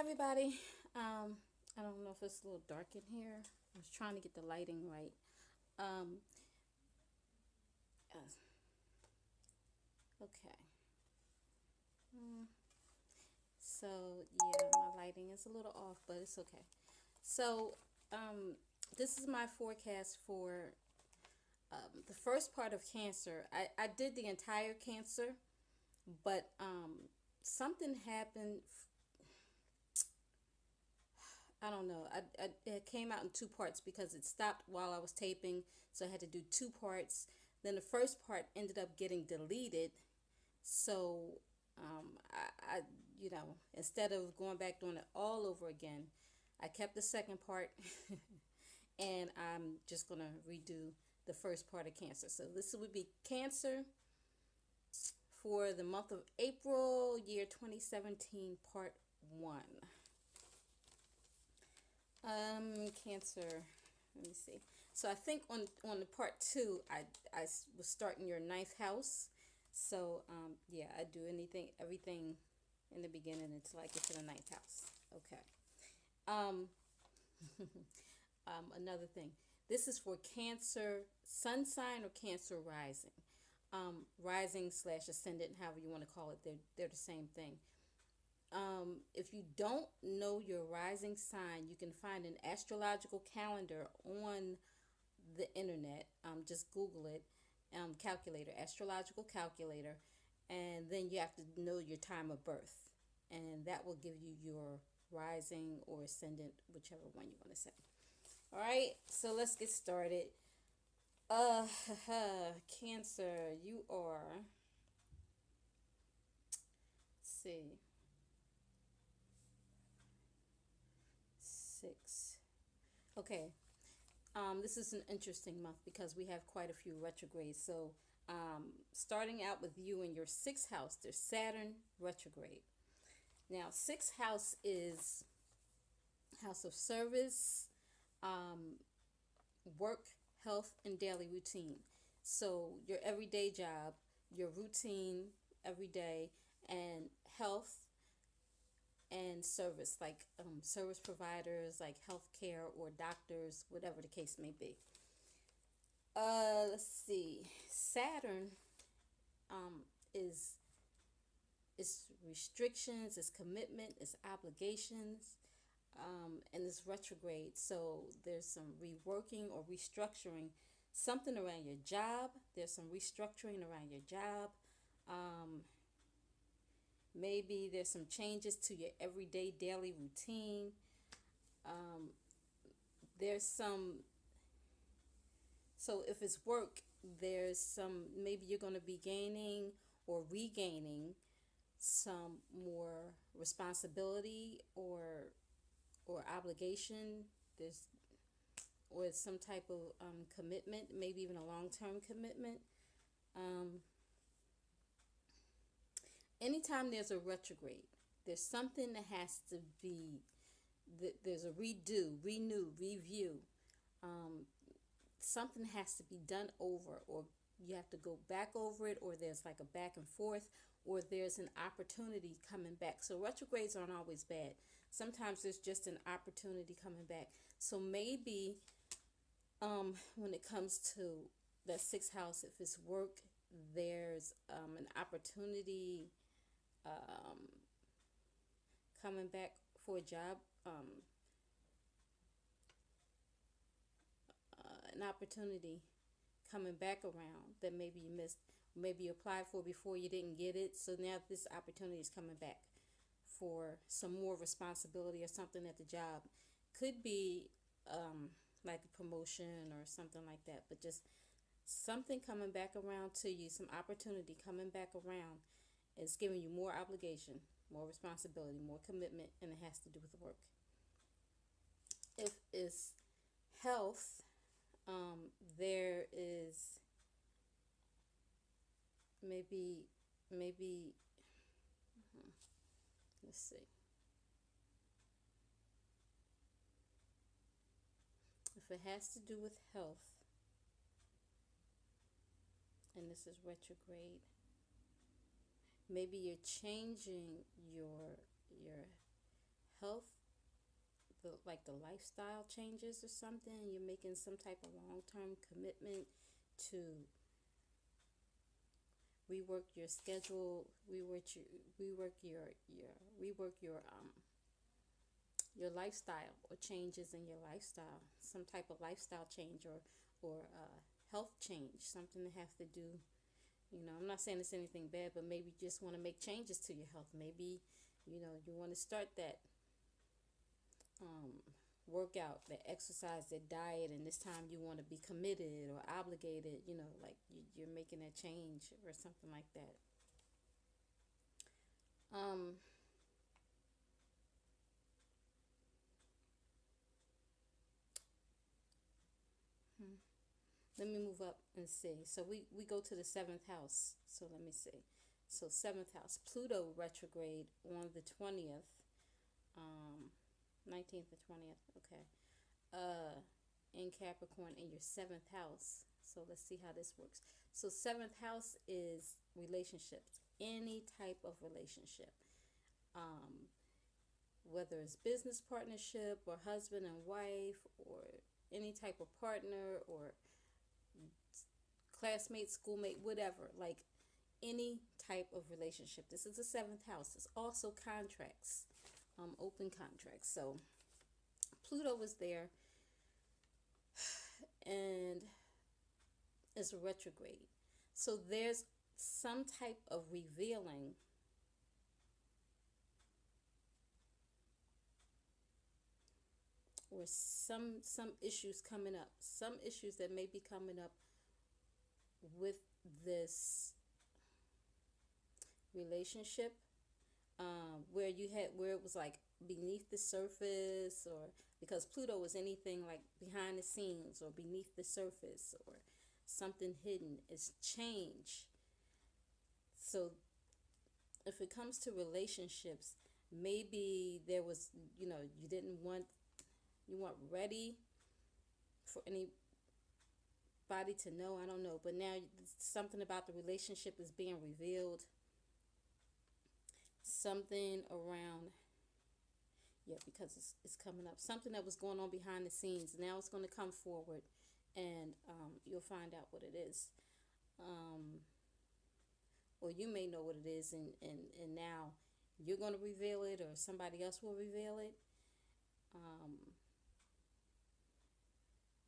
everybody. I don't know if it's a little dark in here. I was trying to get the lighting right. Um, uh, okay. Mm, so yeah, my lighting is a little off, but it's okay. So um, this is my forecast for the first part of Cancer. I did the entire Cancer, but something happened. I don't know. It came out in two parts because it stopped while I was taping, so I had to do two parts. Then the first part ended up getting deleted, so I instead of going back doing it all over again, I kept the second part, and I'm just gonna redo the first part of Cancer. So this would be Cancer for the month of April, year 2017, part one. Cancer. Let me see. So I think on the part two, I was starting your ninth house. So yeah, I do everything in the beginning. It's like it's in the ninth house. Okay. Um, another thing. This is for Cancer sun sign or Cancer rising. Rising slash ascendant, however you want to call it. They're the same thing. If you don't know your rising sign, you can find an astrological calendar on the internet. Just Google it, calculator, astrological calculator, and then you have to know your time of birth, and that will give you your rising or ascendant, whichever one you want to say. All right, so let's get started. Uh, Cancer, you are. Let's see, 6. Okay, this is an interesting month because we have quite a few retrogrades. So, starting out with you in your sixth house, there's Saturn retrograde. Now, sixth house is house of service, um, work, health, and daily routine. So, your everyday job, your routine every day, and health and service, like service providers, like healthcare or doctors, whatever the case may be. Let's see. Saturn um is restrictions, is commitment, is obligations, and it's retrograde. So there's some reworking or restructuring something around your job. There's some restructuring around your job. Um, Maybe there's some changes to your everyday daily routine. Um, there's some So if it's work, there's some, maybe you're going to be gaining or regaining some more responsibility or obligation. There's or some type of commitment, maybe even a long-term commitment. Um, Anytime there's a retrograde, there's something that has to be. There's a redo, renew, review. Um, Something has to be done over, or you have to go back over it, or there's like a back and forth, or there's an opportunity coming back. So retrogrades aren't always bad. Sometimes there's just an opportunity coming back. So maybe when it comes to that sixth house, if it's work, there's an opportunity um, coming back for a job, an opportunity coming back around that maybe you missed, maybe you applied for before, you didn't get it, so now this opportunity is coming back for some more responsibility or something at the job. Could be like a promotion or something like that, but just something coming back around to you, some opportunity coming back around is giving you more obligation, more responsibility, more commitment, and it has to do with work. If it's health, there is maybe maybe hmm, let's see, if it has to do with health, and this is retrograde, maybe you're changing your health, like the lifestyle changes or something. You're making some type of long-term commitment to rework your schedule, rework your lifestyle, or changes in your lifestyle, some type of lifestyle change, or health change, something to have to do. I'm not saying it's anything bad, but maybe you just want to make changes to your health. Maybe you want to start that workout, that exercise, that diet, and this time you want to be committed or obligated. Like you're making a change or something like that. um hmm. Let me move up and see. So we go to the seventh house. So let me see. So seventh house, Pluto retrograde on the 20th, 19th to 20th. Okay. Uh, in Capricorn in your seventh house. So let's see how this works. So seventh house is relationships, any type of relationship, um, whether it's business partnership or husband and wife, or any type of partner, or classmate, schoolmate, whatever, like any type of relationship. This is the seventh house. It's also contracts, open contracts. So Pluto was there, and it's a retrograde. So there's some type of revealing, or some issues coming up, some issues that may be coming up with this relationship, where it was like beneath the surface, or because Pluto is anything like behind the scenes or beneath the surface, or something hidden. Is change. So if it comes to relationships, maybe there was, you didn't want, you weren't ready for anybody to know. I don't know, but now something about the relationship is being revealed. Something around, yeah, because it's coming up. Something that was going on behind the scenes. Now it's going to come forward, and you'll find out what it is. Or you may know what it is, and now you're going to reveal it, or somebody else will reveal it.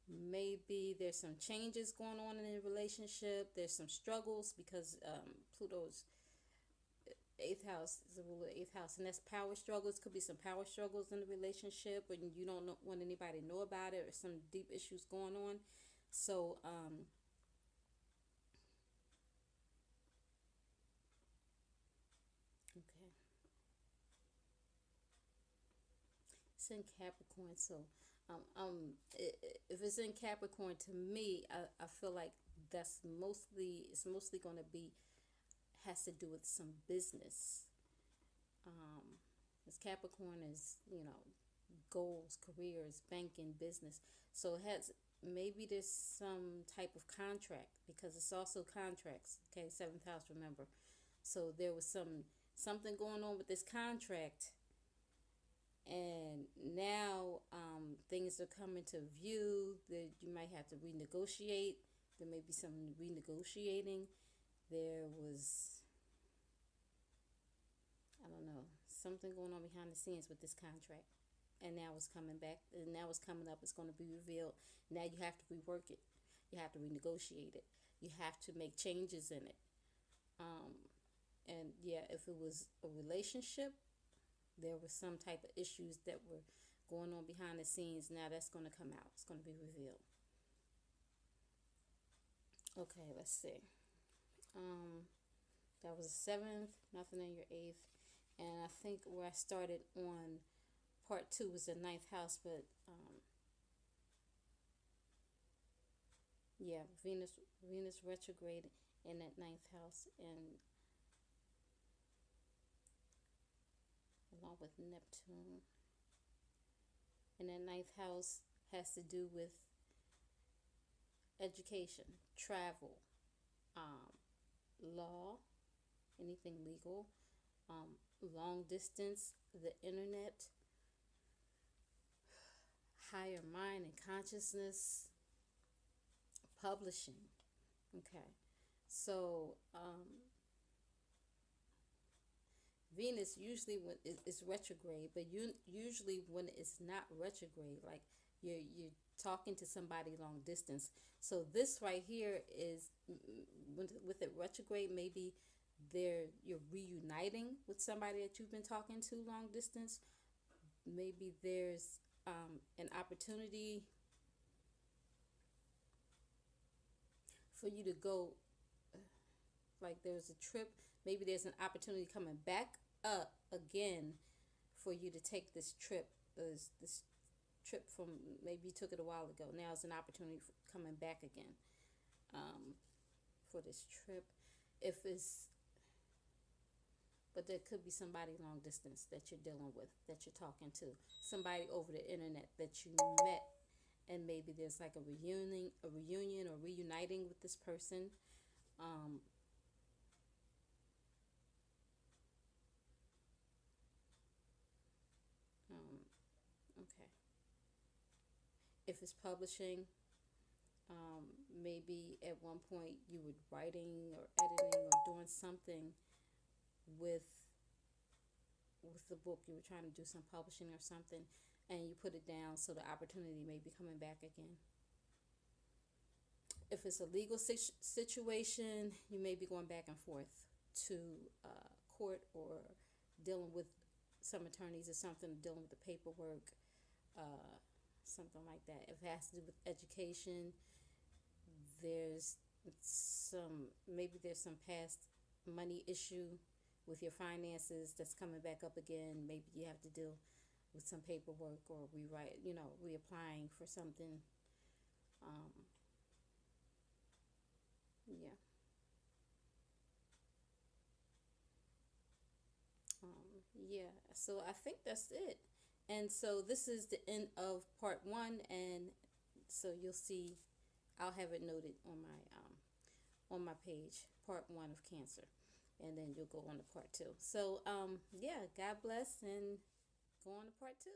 Maybe there's some changes going on in the relationship. There's some struggles because Pluto's eighth house is the ruler of the eighth house, and that's power struggles. Could be some power struggles in the relationship, and you don't want anybody to know about it, or some deep issues going on. So okay, it's in Capricorn. So if it's in Capricorn, to me, I feel like it's mostly going to be, has to do with some business. Um, as Capricorn is, goals, careers, banking, business. So it has, maybe there's some type of contract, because it's also contracts. Okay, seventh house, remember. So there was something going on with this contract, and now things are coming to view that you might have to renegotiate. There may be some renegotiating. There was, I don't know, something going on behind the scenes with this contract, and now it's coming back, and now it's coming up. It's going to be revealed. Now you have to rework it. You have to renegotiate it. You have to make changes in it. And yeah, if it was a relationship, there was some type of issues that were going on behind the scenes. Now that's going to come out. It's going to be revealed. Okay, let's see. That was the seventh. Nothing in your eighth. And I think where I started on part two was the ninth house, but yeah, Venus retrograde in that ninth house, and along with Neptune. And that ninth house has to do with education, travel, um, law, anything legal, long distance, the internet, higher mind and consciousness, publishing. Okay, so Venus usually when it's retrograde, but usually when it's not retrograde, like you're talking to somebody long distance. So this right here is with it retrograde, maybe you're reuniting with somebody that you've been talking to long distance. Maybe there's an opportunity for you to go, like there's a trip, maybe there's an opportunity coming back up again for you to take this trip. This trip from, maybe you took it a while ago, now it's an opportunity for coming back again, for this trip. If it's But there could be somebody long distance that you're dealing with, that you're talking to, somebody over the internet that you met, and maybe there's like a reunion or reuniting with this person. um, um, okay. If it's publishing, maybe at one point you were writing or editing or doing something with the book. You were trying to do some publishing or something, and you put it down, so the opportunity may be coming back again. If it's a legal situation, you may be going back and forth to court, or dealing with some attorneys or something, dealing with the paperwork, uh, something like that. If it has to do with education, there's there's some past money issue with your finances that's coming back up again. Maybe you have to deal with some paperwork, or reapplying for something. Um, yeah. Yeah. So I think that's it. And so this is the end of part one, and so you'll see, I'll have it noted on my page, part one of Cancer, and then you'll go on to part two. So yeah, God bless, and go on to part two.